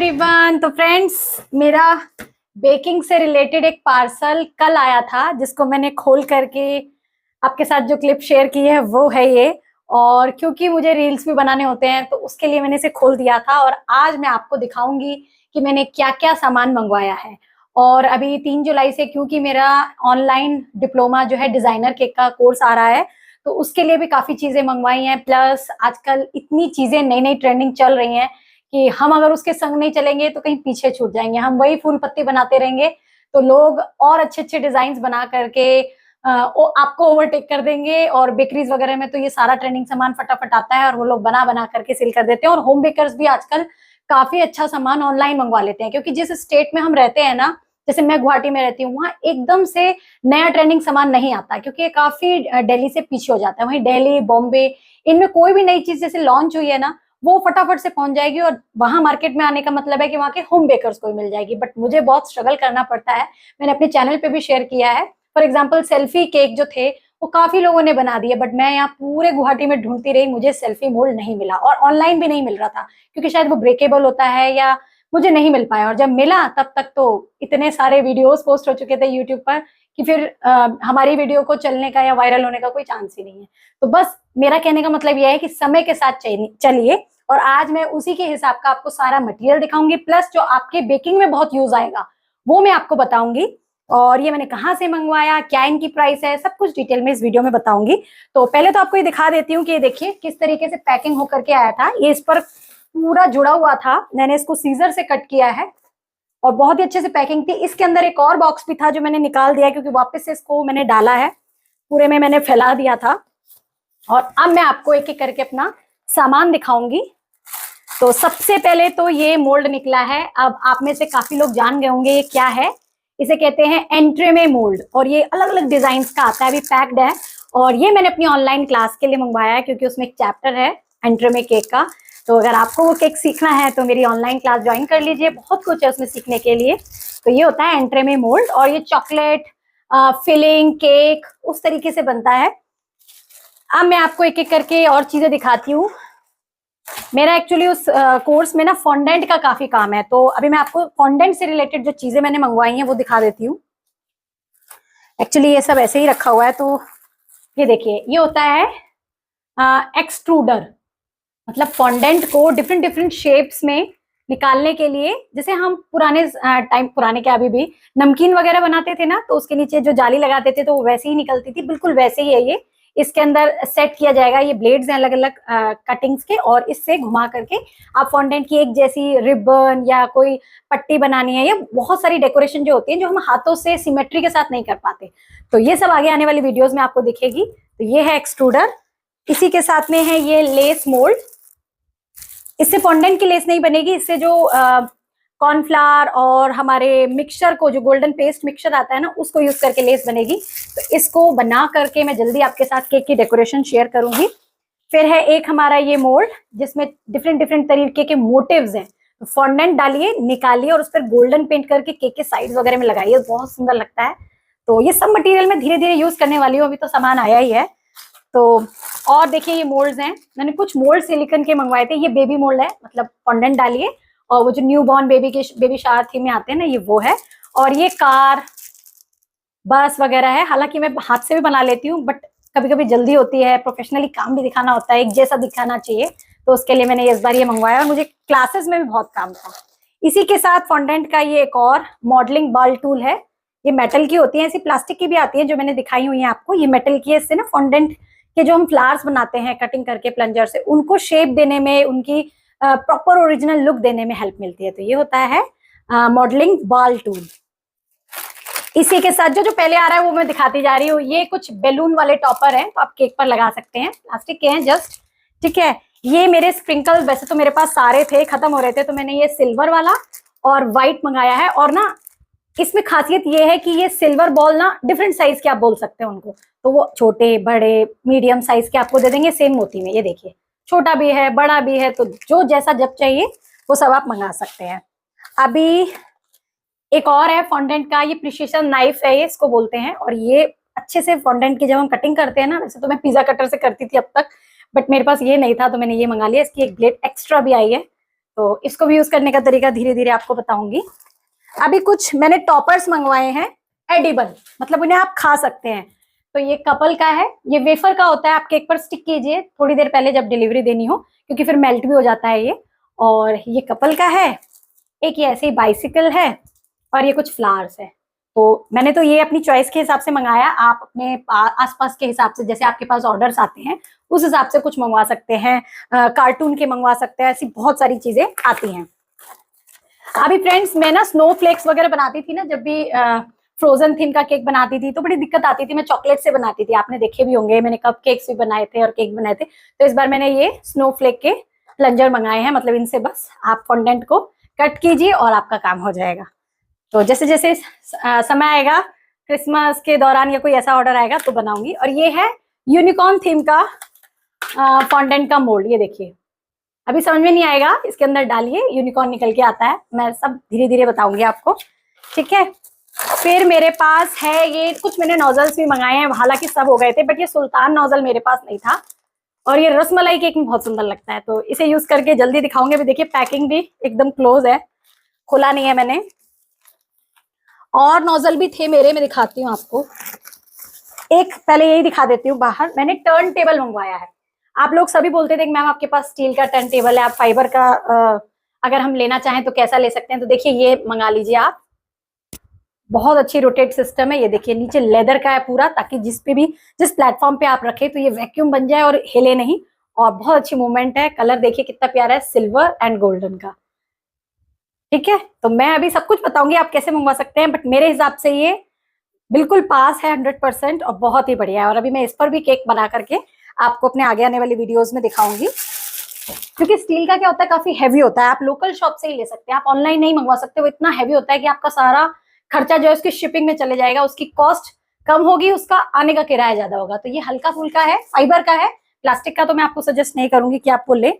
Everyone. तो friends, मेरा baking से रिलेटेड एक पार्सल कल आया था जिसको मैंने खोल करके आपके साथ जो क्लिप शेयर की है वो है ये। और क्योंकि मुझे रील्स भी बनाने होते हैं तो उसके लिए मैंने इसे खोल दिया था और आज मैं आपको दिखाऊंगी कि मैंने क्या क्या सामान मंगवाया है। और अभी 3 जुलाई से क्योंकि मेरा ऑनलाइन डिप्लोमा जो है डिजाइनर केक का कोर्स आ रहा है तो उसके लिए भी काफी चीजें मंगवाई हैं। प्लस आजकल इतनी चीजें नई नई ट्रेंडिंग चल रही हैं कि हम अगर उसके संग नहीं चलेंगे तो कहीं पीछे छूट जाएंगे। हम वही फूल पत्ती बनाते रहेंगे तो लोग और अच्छे अच्छे डिजाइन बना करके आपको ओवरटेक कर देंगे। और बेकरीज वगैरह में तो ये सारा ट्रेंडिंग सामान फटाफट आता है और वो लोग बना बना करके सेल कर देते हैं। और होम बेकर्स भी आजकल काफी अच्छा सामान ऑनलाइन मंगवा लेते हैं, क्योंकि जिस स्टेट में हम रहते हैं ना, जैसे मैं गुवाहाटी में रहती हूँ, वहाँ एकदम से नया ट्रेंडिंग सामान नहीं आता क्योंकि ये काफी दिल्ली से पीछे हो जाता है। वहीं दिल्ली, बॉम्बे, इनमें कोई भी नई चीज जैसे लॉन्च हुई है ना, वो फटाफट से पहुंच जाएगी और वहां मार्केट में आने का मतलब है कि वहां के होम बेकर्स को मिल जाएगी। बट मुझे बहुत स्ट्रगल करना पड़ता है। मैंने अपने चैनल पे भी शेयर किया है। फॉर एग्जाम्पल सेल्फी केक जो थे वो काफी लोगों ने बना दिए, बट मैं यहाँ पूरे गुवाहाटी में ढूंढती रही, मुझे सेल्फी मोल्ड नहीं मिला और ऑनलाइन भी नहीं मिल रहा था क्योंकि शायद वो ब्रेकेबल होता है या मुझे नहीं मिल पाया। और जब मिला तब तक तो इतने सारे वीडियोस पोस्ट हो चुके थे यूट्यूब पर कि फिर हमारी वीडियो को चलने का या वायरल होने का कोई चांस ही नहीं है। तो बस मेरा कहने का मतलब यह है कि समय के साथ चलिए। और आज मैं उसी के हिसाब का आपको सारा मटेरियल दिखाऊंगी, प्लस जो आपके बेकिंग में बहुत यूज आएगा वो मैं आपको बताऊंगी। और ये मैंने कहाँ से मंगवाया, क्या इनकी प्राइस है, सब कुछ डिटेल में इस वीडियो में बताऊंगी। तो पहले तो आपको ये दिखा देती हूँ कि ये देखिए किस तरीके से पैकिंग होकर के आया था। ये इस पर पूरा जुड़ा हुआ था, मैंने इसको सीजर से कट किया है और बहुत ही अच्छे से पैकिंग थी। इसके अंदर एक और बॉक्स भी था जो मैंने निकाल दिया क्योंकि वापस से इसको मैंने डाला है, पूरे में मैंने फैला दिया था। और अब मैं आपको एक एक करके अपना सामान दिखाऊंगी। तो सबसे पहले तो ये मोल्ड निकला है। अब आप में से काफी लोग जान गए होंगे ये क्या है। इसे कहते हैं एंट्रेमे मोल्ड और ये अलग अलग डिजाइन का आता है, अभी पैक्ड है। और ये मैंने अपनी ऑनलाइन क्लास के लिए मंगवाया है क्योंकि उसमें एक चैप्टर है एंट्रेमे केक का। तो अगर आपको वो केक सीखना है तो मेरी ऑनलाइन क्लास ज्वाइन कर लीजिए, बहुत कुछ है उसमें सीखने के लिए। तो ये होता है एंट्रेमे मोल्ड और ये चॉकलेट फिलिंग केक उस तरीके से बनता है। अब मैं आपको एक एक करके और चीजें दिखाती हूँ। मेरा एक्चुअली उस कोर्स में ना फॉन्डेंट का काफी काम है, तो अभी मैं आपको फॉन्डेंट से रिलेटेड जो चीजें मैंने मंगवाई हैं वो दिखा देती हूँ। एक्चुअली ये सब ऐसे ही रखा हुआ है। तो ये देखिए, ये होता है एक्सट्रूडर, मतलब फॉन्डेंट को डिफरेंट डिफरेंट शेप्स में निकालने के लिए। जैसे हम पुराने टाइम, पुराने क्या अभी भी नमकीन वगैरह बनाते थे ना, तो उसके नीचे जो जाली लगाते थे तो वो वैसे ही निकलती थी, बिल्कुल वैसे ही है ये। इसके अंदर सेट किया जाएगा, ये ब्लेड्स हैं अलग अलग कटिंग्स के, और इससे घुमा करके आप फॉन्डेंट की एक जैसी रिबन या कोई पट्टी बनानी है या बहुत सारी डेकोरेशन जो होती है जो हम हाथों से सिमेट्री के साथ नहीं कर पाते, तो ये सब आगे आने वाली वीडियोस में आपको दिखेगी। तो ये है एक्सट्रूडर। इसी के साथ में है ये लेस मोल्ड। इससे फॉन्डेंट की लेस नहीं बनेगी, इससे जो कॉर्नफ्लावर और हमारे मिक्सचर को, जो गोल्डन पेस्ट मिक्सचर आता है ना, उसको यूज करके लेस बनेगी। तो इसको बना करके मैं जल्दी आपके साथ केक की डेकोरेशन शेयर करूंगी। फिर है एक हमारा ये मोल्ड जिसमें डिफरेंट डिफरेंट तरीके के मोटिव्स हैं। तो फॉन्डेंट डालिए, निकालिए और उस पर गोल्डन पेंट करके केक के साइड्स वगैरह में लगाइए, बहुत सुंदर लगता है। तो ये सब मटेरियल मैं धीरे धीरे यूज करने वाली हूँ, अभी तो सामान आया ही है। तो और देखिए ये मोल्ड्स हैं, मैंने कुछ मोल्ड सिलिकन के मंगवाए थे। ये बेबी मोल्ड है, मतलब फॉन्डेंट डालिए और वो जो न्यू बॉर्न बेबी के बेबी शावर थीम में आते हैं ना, ये वो है। और ये कार, बस वगैरह है। हालांकि मैं हाथ से भी बना लेती हूँ, बट कभी कभी जल्दी होती है, प्रोफेशनली काम भी दिखाना होता है, एक जैसा दिखाना चाहिए, तो उसके लिए मैंने इस बार ये मंगवाया और मुझे क्लासेस में भी बहुत काम था। इसी के साथ फॉन्डेंट का ये एक और मॉडलिंग बॉल टूल है। ये मेटल की होती है, ऐसी प्लास्टिक की भी आती है जो मैंने दिखाई हुई है आपको। ये मेटल की है, इससे ना फॉन्डेंट के जो हम फ्लावर्स बनाते हैं कटिंग करके प्लंजर से, उनको शेप देने में, उनकी प्रॉपर ओरिजिनल लुक देने में हेल्प मिलती है। तो ये होता है मॉडलिंग बॉल टूल। इसी के साथ जो जो पहले आ रहा है वो मैं दिखाती जा रही हूँ। ये कुछ बैलून वाले टॉपर हैं, तो आप केक पर लगा सकते हैं, प्लास्टिक के हैं जस्ट, ठीक है। ये मेरे स्प्रिंकल, वैसे तो मेरे पास सारे थे, खत्म हो रहे थे, तो मैंने ये सिल्वर वाला और व्हाइट मंगाया है। और ना इसमें खासियत ये है कि ये सिल्वर बॉल ना डिफरेंट साइज के आप बोल सकते हैं उनको, तो वो छोटे, बड़े, मीडियम साइज के आपको दे देंगे सेम मोती में। ये देखिए, छोटा भी है, बड़ा भी है, तो जो जैसा जब चाहिए वो सब आप मंगा सकते हैं। अभी एक और है फॉन्डेंट का, ये प्रिसिशन नाइफ है, ये इसको बोलते हैं। और ये अच्छे से फॉन्डेंट की जब हम कटिंग करते हैं ना, वैसे तो मैं पिज्जा कटर से करती थी अब तक, बट मेरे पास ये नहीं था तो मैंने ये मंगा लिया। इसकी एक ब्लेड एक्स्ट्रा भी आई है, तो इसको भी यूज करने का तरीका धीरे धीरे आपको बताऊंगी। अभी कुछ मैंने टॉपर्स मंगवाए हैं एडिबल, मतलब उन्हें आप खा सकते हैं। तो ये कपल का है, ये वेफर का होता है, आप केक पर स्टिक कीजिए थोड़ी देर पहले जब डिलीवरी देनी हो, क्योंकि फिर मेल्ट भी हो जाता है ये। और ये कपल का है, एक ये ऐसे ही बाइसिकल है, और ये कुछ फ्लावर्स है। तो मैंने तो ये अपनी चॉइस के हिसाब से मंगाया, आप अपने आसपास के हिसाब से, जैसे आपके पास ऑर्डर्स आते हैं उस हिसाब से कुछ मंगवा सकते हैं, कार्टून के मंगवा सकते हैं, ऐसी बहुत सारी चीजें आती हैं। अभी फ्रेंड्स मैं ना स्नो फ्लेक्स वगैरह बनाती थी ना, जब भी फ्रोजन थीम का केक बनाती थी तो बड़ी दिक्कत आती थी। मैं चॉकलेट से बनाती थी, आपने देखे भी होंगे, मैंने कप केक्स भी बनाए थे और केक बनाए थे। तो इस बार मैंने ये स्नो फ्लेक के प्लंजर मंगाए हैं, मतलब इनसे बस आप फॉन्डेंट को कट कीजिए और आपका काम हो जाएगा। तो जैसे जैसे समय आएगा क्रिसमस के दौरान या कोई ऐसा ऑर्डर आएगा तो बनाऊंगी। और ये है यूनिकॉर्न थीम का फॉन्डेंट का मोल्ड, ये देखिए। अभी समझ में नहीं आएगा, इसके अंदर डालिए, यूनिकॉर्न निकल के आता है, मैं सब धीरे धीरे बताऊंगी आपको, ठीक है। फिर मेरे पास है ये कुछ, मैंने नोजल्स भी मंगाए हैं, हालांकि सब हो गए थे, बट ये सुल्तान नोजल मेरे पास नहीं था, और ये रसमलाई केक में बहुत सुंदर लगता है, तो इसे यूज करके जल्दी दिखाऊंगे। अभी देखिए पैकिंग भी एकदम क्लोज है, खुला नहीं है मैंने। और नोजल भी थे मेरे, मैं दिखाती हूँ आपको। एक पहले यही दिखा देती हूँ बाहर, मैंने टर्न टेबल मंगवाया है। आप लोग सभी बोलते थे कि मैम आपके पास स्टील का टर्न टेबल है, आप फाइबर का अगर हम लेना चाहें तो कैसा ले सकते हैं। तो देखिए ये मंगा लीजिए आप, बहुत अच्छी रोटेट सिस्टम है। ये देखिए नीचे लेदर का है पूरा, ताकि जिस प्लेटफॉर्म पे आप रखें तो ये वैक्यूम बन जाए और हिले नहीं, और बहुत अच्छी मूवमेंट है। कलर देखिए कितना प्यारा है, सिल्वर एंड गोल्डन का, ठीक है। तो मैं अभी सब कुछ बताऊंगी आप कैसे मंगवा सकते हैं, बट मेरे हिसाब से ये बिल्कुल पास है 100% और बहुत ही बढ़िया है। और अभी मैं इस पर भी केक बना करके आपको अपने आगे आने वाली वीडियोस में दिखाऊंगी, क्योंकि स्टील का क्या होता है, काफी हैवी होता है। आप लोकल शॉप से ही ले सकते हैं, आप ऑनलाइन नहीं मंगवा सकते, वो इतना हैवी होता है कि आपका सारा खर्चा जो है उसकी शिपिंग में चले जाएगा, उसकी कॉस्ट कम होगी, उसका आने का किराया ज्यादा होगा। तो ये हल्का फुल्का है, फाइबर का है, प्लास्टिक का तो मैं आपको सजेस्ट नहीं करूंगी कि आप वो ले,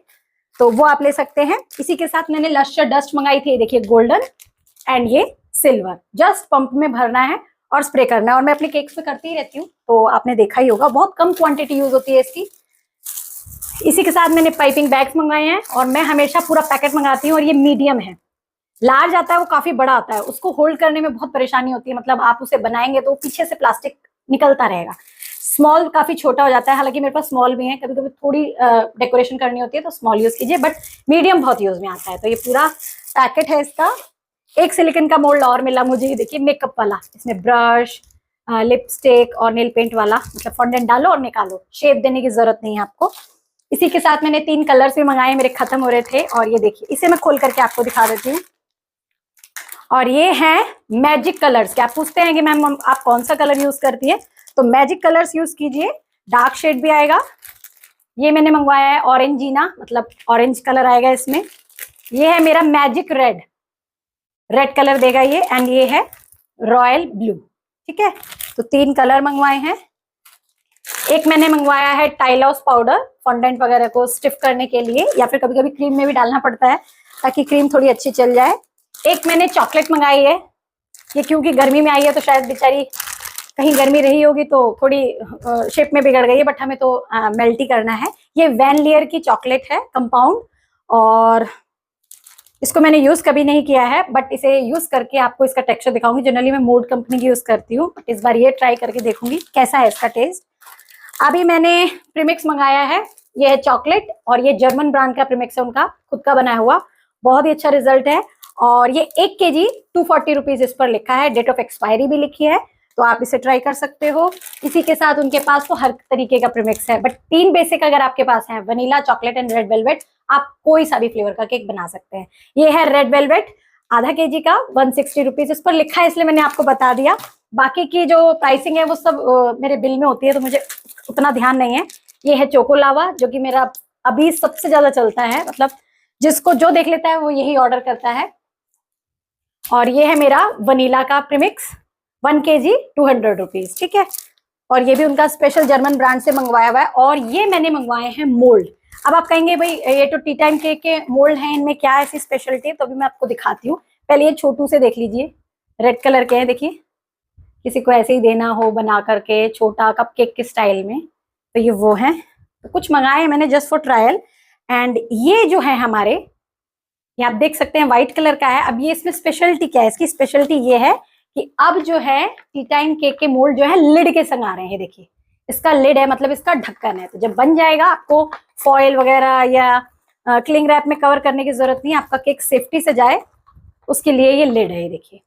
तो वो आप ले सकते हैं। इसी के साथ मैंने लस्टर डस्ट मंगाई थी, देखिए गोल्डन एंड ये सिल्वर। जस्ट पंप में भरना है और स्प्रे करना है, और मैं अपने केक्स में करती ही रहती हूँ, तो आपने देखा ही होगा, बहुत कम क्वांटिटी यूज होती है इसकी। इसी के साथ मैंने पाइपिंग बैग्स मंगाए हैं, और मैं हमेशा पूरा पैकेट मंगाती हूँ, और ये मीडियम है। लार्ज आता है वो काफी बड़ा आता है, उसको होल्ड करने में बहुत परेशानी होती है, मतलब आप उसे बनाएंगे तो पीछे से प्लास्टिक निकलता रहेगा। स्मॉल काफी छोटा हो जाता है, हालांकि मेरे पास स्मॉल भी है, कभी कभी थोड़ी डेकोरेशन करनी होती है तो स्मॉल यूज कीजिए, बट मीडियम बहुत यूज में आता है। तो ये पूरा पैकेट है इसका। एक सिलिकॉन का मोल्ड और मिला मुझे, ये देखिए मेकअप वाला, इसमें ब्रश, लिपस्टिक और नेल पेंट वाला, मतलब फॉन्डेंट डालो और निकालो, शेप देने की जरूरत नहीं है आपको। इसी के साथ मैंने 3 कलर्स भी मंगाए, मेरे खत्म हो रहे थे, और ये देखिए इसे मैं खोल करके आपको दिखा देती हूँ। और ये हैं मैजिक कलर्स। क्या आप पूछते हैं कि मैम आप कौन सा कलर यूज करती है, तो मैजिक कलर्स यूज कीजिए, डार्क शेड भी आएगा। ये मैंने मंगवाया है ऑरेंजीना, मतलब ऑरेंज कलर आएगा इसमें। ये है मेरा मैजिक रेड, रेड कलर देगा ये, एंड ये है रॉयल ब्लू, ठीक है। तो 3 कलर मंगवाए हैं। एक मैंने मंगवाया है टाइलॉस पाउडर, फॉन्डेंट वगैरह को स्टिफ करने के लिए, या फिर कभी कभी क्रीम में भी डालना पड़ता है ताकि क्रीम थोड़ी अच्छी चल जाए। एक मैंने चॉकलेट मंगाई है, ये क्योंकि गर्मी में आई है तो शायद बेचारी कहीं गर्मी रही होगी तो थोड़ी शेप में बिगड़ गई है, बट हमें तो मेल्ट ही करना है। ये वैन लेयर की चॉकलेट है कंपाउंड, और इसको मैंने यूज कभी नहीं किया है, बट इसे यूज करके आपको इसका टेक्सचर दिखाऊंगी। जनरली मैं मोड कंपनी की यूज करती हूँ, बट इस बार ये ट्राई करके देखूंगी कैसा है इसका टेस्ट। अभी मैंने प्रीमिक्स मंगाया है, ये है चॉकलेट, और ये जर्मन ब्रांड का प्रीमिक्स है, उनका खुद का बनाया हुआ, बहुत ही अच्छा रिजल्ट है। और ये 1 kg 240 रुपीज इस पर लिखा है, डेट ऑफ एक्सपायरी भी लिखी है, तो आप इसे ट्राई कर सकते हो। इसी के साथ उनके पास तो हर तरीके का प्रीमिक्स है, बट 3 बेसिक अगर आपके पास है, vanilla, chocolate and red velvet, आप कोई सा भी फ्लेवर का केक बना सकते हैं। ये है रेड वेलवेट, आधा kg का 160 रुपीज इस पर लिखा है, इसलिए मैंने आपको बता दिया। बाकी की जो प्राइसिंग है वो सब मेरे बिल में होती है, तो मुझे उतना ध्यान नहीं है। ये है चोको लावा, जो कि मेरा अभी सबसे ज्यादा चलता है, मतलब जिसको जो देख लेता है वो यही ऑर्डर करता है। और ये है मेरा वनीला का प्रीमिक्स, 1 kg 200 रुपीज, ठीक है। और ये भी उनका स्पेशल जर्मन ब्रांड से मंगवाया हुआ है। और ये मैंने मंगवाए हैं मोल्ड। अब आप कहेंगे भाई ये तो टी टाइम केक के मोल्ड हैं, इनमें क्या ऐसी स्पेशलिटी है, तो अभी मैं आपको दिखाती हूँ। पहले ये छोटू से देख लीजिए, रेड कलर के हैं, देखिए, किसी को ऐसे ही देना हो बना करके छोटा कप केक के स्टाइल में, तो ये वो है। तो कुछ मंगाए हैं मैंने जस्ट फॉर ट्रायल। एंड ये जो है हमारे, ये आप देख सकते हैं व्हाइट कलर का है। अब ये इसमें स्पेशलिटी क्या है, इसकी स्पेशलिटी ये है कि अब जो है टी टाइम केक के मोल्ड जो है लिड के संग आ रहे हैं। देखिए इसका लिड है, मतलब इसका ढक्कन है। तो जब बन जाएगा आपको फॉइल वगैरह या क्लिंग रैप में कवर करने की जरूरत नहीं, आपका केक सेफ्टी से जाए उसके लिए ये लिड है। ये देखिए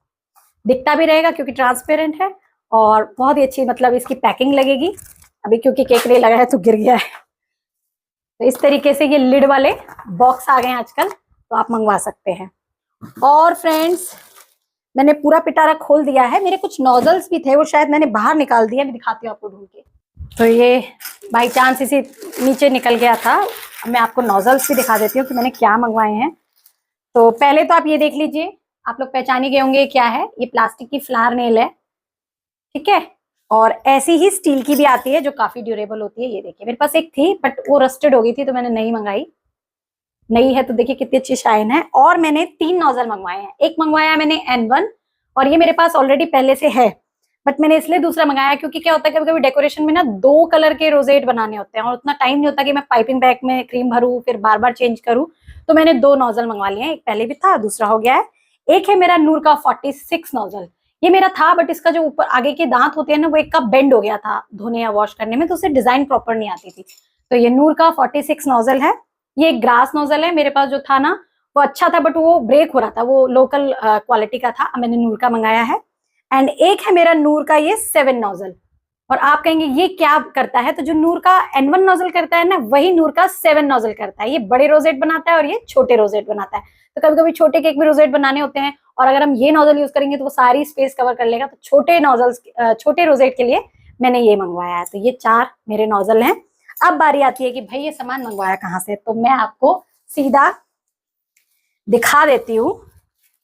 दिखता भी रहेगा क्योंकि ट्रांसपेरेंट है और बहुत ही अच्छी मतलब इसकी पैकिंग लगेगी। अभी क्योंकि केक नहीं लगा है तो गिर गया है। तो इस तरीके से ये लिड वाले बॉक्स आ गए हैं आजकल, तो आप मंगवा सकते हैं। और फ्रेंड्स मैंने पूरा पिटारा खोल दिया है। मेरे कुछ नोजल्स भी थे, वो शायद मैंने बाहर निकाल दिया। मैं दिखाती हूँ आपको ढूंढ के। तो ये बाई चांस इसी नीचे निकल गया था। अब मैं आपको नोजल्स भी दिखा देती हूँ कि मैंने क्या मंगवाए हैं। तो पहले तो आप ये देख लीजिए, आप लोग पहचान ही गए होंगे क्या है। ये प्लास्टिक की फ्लावर नेल है, ठीक है। और ऐसी ही स्टील की भी आती है जो काफी ड्यूरेबल होती है। ये देखिए मेरे पास एक थी बट वो रस्टेड हो गई थी तो मैंने नहीं मंगाई। नई है तो देखिए कितनी अच्छी शाइन है। और मैंने 3 नोजल मंगवाए हैं। एक मंगवाया मैंने N1 और ये मेरे पास ऑलरेडी पहले से है, बट मैंने इसलिए दूसरा मंगाया क्योंकि क्या होता है कभी कभी डेकोरेशन में ना 2 कलर के रोजेट बनाने होते हैं और उतना टाइम नहीं होता कि मैं पाइपिंग बैग में क्रीम भरूं फिर बार बार चेंज करूं। तो मैंने 2 नोजल मंगवा लिए हैं, एक पहले भी था दूसरा हो गया है। एक है मेरा नूर का 46 नोजल। ये मेरा था बट इसका जो ऊपर आगे के दांत होते हैं ना वो एक का बेंड हो गया था धोने या वॉश करने में, तो उसे डिजाइन प्रॉपर नहीं आती थी। तो ये नूर का 46 नोजल है। ये एक ग्रास नोजल है, मेरे पास जो था ना वो अच्छा था बट वो ब्रेक हो रहा था, वो लोकल क्वालिटी का था। मैंने नूर का मंगाया है। एंड एक है मेरा नूर का ये 7 नोजल। और आप कहेंगे ये क्या करता है, तो जो नूर का N1 नोजल करता है ना वही नूर का 7 नोजल करता है। ये बड़े रोजेट बनाता है और ये छोटे रोजेट बनाता है। तो कभी कभी छोटे केक में रोजेट बनाने होते हैं और अगर हम ये नोजल यूज करेंगे तो वो सारी स्पेस कवर कर लेगा। तो छोटे नोजल्स छोटे रोजेट के लिए मैंने ये मंगवाया है। तो ये 4 मेरे नोजल हैं। अब बारी आती है कि भाई ये सामान मंगवाया कहाँ से, तो मैं आपको सीधा दिखा देती हूँ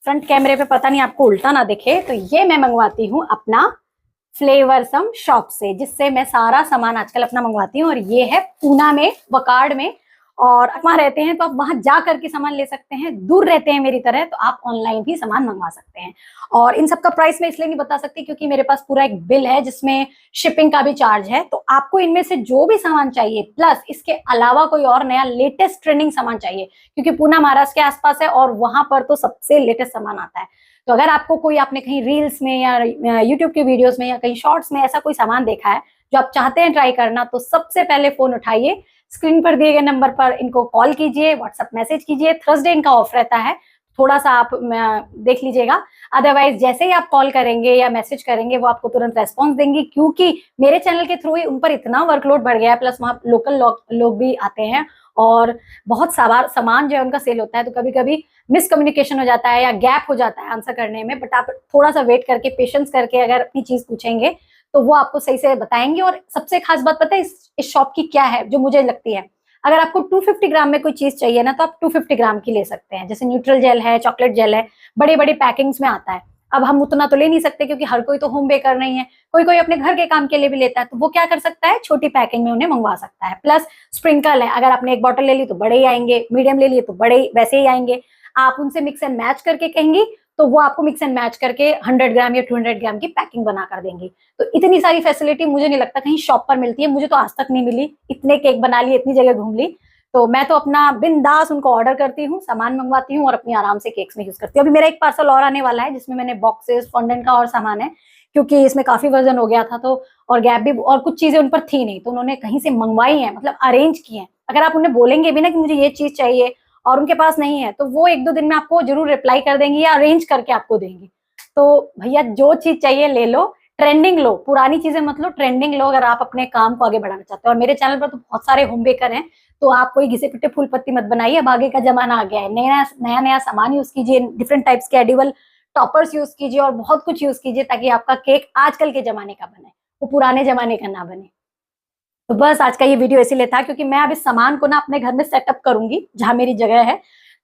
फ्रंट कैमरे पे, पता नहीं आपको उल्टा ना दिखे। तो ये मैं मंगवाती हूँ अपना फ्लेवरसम शॉप से, जिससे मैं सारा सामान आजकल अपना मंगवाती हूँ। और ये है पूना में, वकार्ड में। और वहां रहते हैं तो आप वहां जा करके सामान ले सकते हैं, दूर रहते हैं मेरी तरह तो आप ऑनलाइन भी सामान मंगवा सकते हैं। और इन सब का प्राइस मैं इसलिए नहीं बता सकती क्योंकि मेरे पास पूरा एक बिल है जिसमें शिपिंग का भी चार्ज है। तो आपको इनमें से जो भी सामान चाहिए प्लस इसके अलावा कोई और नया लेटेस्ट ट्रेंडिंग सामान चाहिए, क्योंकि पूना महाराष्ट्र के आसपास है और वहां पर तो सबसे लेटेस्ट सामान आता है। तो अगर आपको कोई आपने कहीं रील्स में या यूट्यूब की वीडियोस में या कहीं शॉर्ट्स में ऐसा कोई सामान देखा है जो आप चाहते हैं ट्राई करना, तो सबसे पहले फोन उठाइए, स्क्रीन पर दिए गए नंबर पर इनको कॉल कीजिए, व्हाट्सएप मैसेज कीजिए। थर्सडे इनका ऑफ रहता है, थोड़ा सा आप देख लीजिएगा। अदरवाइज जैसे ही आप कॉल करेंगे या मैसेज करेंगे वो आपको तुरंत रेस्पॉन्स देंगी, क्योंकि मेरे चैनल के थ्रू ही उन पर इतना वर्कलोड बढ़ गया है। प्लस वहाँ लोकल लोग भी आते हैं और बहुत सामान जो है उनका सेल होता है। तो कभी कभी मिसकम्युनिकेशन हो जाता है या गैप हो जाता है आंसर करने में। बट आप थोड़ा सा वेट करके पेशेंस करके अगर अपनी चीज पूछेंगे तो वो आपको सही से बताएंगे। और सबसे खास बात पता है इस शॉप की क्या है जो मुझे लगती है, अगर आपको 250 ग्राम में कोई चीज चाहिए ना तो आप 250 ग्राम की ले सकते हैं। जैसे न्यूट्रल जेल है, चॉकलेट जेल है, बड़ी बड़ी पैकिंग्स में आता है। अब हम उतना तो ले नहीं सकते क्योंकि हर कोई तो होम बेकर नहीं है, कोई कोई अपने घर के काम के लिए भी लेता है। तो वो क्या कर सकता है, छोटी पैकिंग में उन्हें मंगवा सकता है। प्लस स्प्रिंकल है, अगर आपने एक बॉटल ले ली तो बड़े ही आएंगे, मीडियम ले लिए तो बड़े वैसे ही आएंगे। आप उनसे मिक्स एंड मैच करके कहेंगी तो वो आपको मिक्स एंड मैच करके 100 ग्राम या 200 ग्राम की पैकिंग बना कर देंगी। तो इतनी सारी फैसिलिटी मुझे नहीं लगता कहीं शॉप पर मिलती है, मुझे तो आज तक नहीं मिली। इतने केक बना लिए, इतनी जगह घूम ली, तो मैं तो अपना बिंदास उनको ऑर्डर करती हूँ, सामान मंगवाती हूँ और अपनी आराम से केक्स में यूज करती हूँ। अभी मेरा एक पार्सल और आने वाला है जिसमें मैंने बॉक्सेस, फॉन्डेंट का और सामान है, क्योंकि इसमें काफी वजन हो गया था तो, और गैप भी, और कुछ चीजें उन पर थी नहीं तो उन्होंने कहीं से मंगवाई है, मतलब अरेंज की है। अगर आप उन्हें बोलेंगे भी ना कि मुझे ये चीज चाहिए और उनके पास नहीं है तो वो 1-2 दिन में आपको जरूर रिप्लाई कर देंगी या अरेंज करके आपको देंगी। तो भैया जो चीज चाहिए ले लो, ट्रेंडिंग लो, पुरानी चीजें मत लो, ट्रेंडिंग लो अगर आप अपने काम को आगे बढ़ाना चाहते हो। और मेरे चैनल पर तो बहुत सारे होम बेकर हैं, तो आप कोई घिसे पिटे फूल पत्ती मत बनाइए। अब आगे का जमाना आ गया है, नया नया सामान यूज कीजिए, डिफरेंट टाइप्स के एडिबल टॉपर्स यूज कीजिए और बहुत कुछ यूज कीजिए ताकि आपका केक आजकल के जमाने का बने, वो पुराने जमाने का ना बने। तो बस आज का ये वीडियो इसीलिए था क्योंकि मैं अब इस सामान को ना अपने घर में सेटअप करूंगी जहां मेरी जगह है।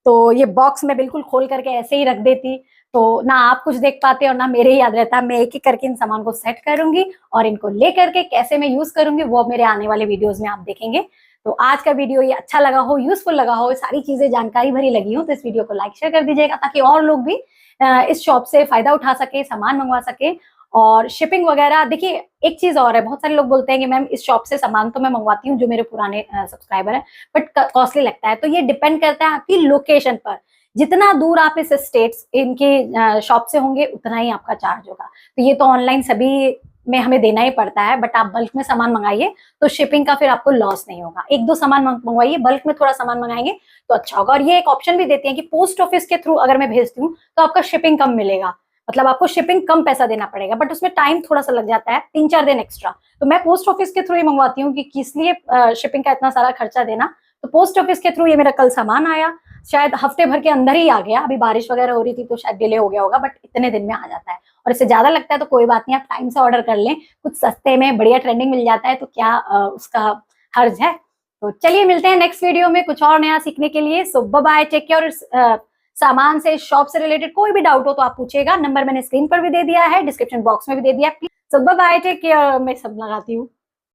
तो ये बॉक्स में बिल्कुल खोल करके ऐसे ही रख देती तो ना आप कुछ देख पाते और ना मेरे ही याद रहता। मैं एक एक करके इन सामान को सेट करूंगी और इनको लेकर के कैसे मैं यूज करूंगी वो मेरे आने वाले वीडियोज में आप देखेंगे। तो आज का वीडियो ये अच्छा लगा हो, यूजफुल लगा हो, सारी चीजें जानकारी भरी लगी हो तो इस वीडियो को लाइक शेयर कर दीजिएगा ताकि और लोग भी इस शॉप से फायदा उठा सके, सामान मंगवा सके। और शिपिंग वगैरह, देखिए एक चीज और है, बहुत सारे लोग बोलते हैं कि मैम इस शॉप से सामान तो मैं मंगवाती हूँ जो मेरे पुराने सब्सक्राइबर है बट कॉस्टली लगता है। तो ये डिपेंड करता है आपकी लोकेशन पर जितना दूर आप इस स्टेट्स इनके शॉप से होंगे उतना ही आपका चार्ज होगा। तो ये तो ऑनलाइन सभी में हमें देना ही पड़ता है, बट आप बल्क में सामान मंगाइए तो शिपिंग का फिर आपको लॉस नहीं होगा। एक दो सामान मंगवाइए, बल्क में थोड़ा सामान मंगाएंगे तो अच्छा होगा। और ये एक ऑप्शन भी देती है कि पोस्ट ऑफिस के थ्रू अगर मैं भेजती हूँ तो आपका शिपिंग कम मिलेगा, मतलब आपको शिपिंग कम पैसा देना पड़ेगा, बट उसमें टाइम थोड़ा सा लग जाता है, 3-4 दिन एक्स्ट्रा। तो मैं पोस्ट ऑफिस के थ्रू ही मंगवाती हूँ कि किस लिए शिपिंग का इतना सारा खर्चा देना। तो पोस्ट ऑफिस के थ्रू ये मेरा कल सामान आया, शायद हफ्ते भर के अंदर ही आ गया। अभी बारिश वगैरह हो रही थी तो शायद डिले हो गया होगा, बट इतने दिन में आ जाता है। और इससे ज्यादा लगता है तो कोई बात नहीं, आप टाइम से ऑर्डर कर लें, कुछ सस्ते में बढ़िया ट्रेंडिंग मिल जाता है तो क्या उसका हर्ज है। तो चलिए मिलते हैं नेक्स्ट वीडियो में कुछ और नया सीखने के लिए। सो बाय बाय, टेक केयर। सामान से, शॉप से रिलेटेड कोई भी डाउट हो तो आप पूछिएगा, नंबर मैंने स्क्रीन पर भी दे दिया है, डिस्क्रिप्शन बॉक्स में भी दे दिया है। सो बाय बाय, टेक केयर। मैं सब लगाती हूँ।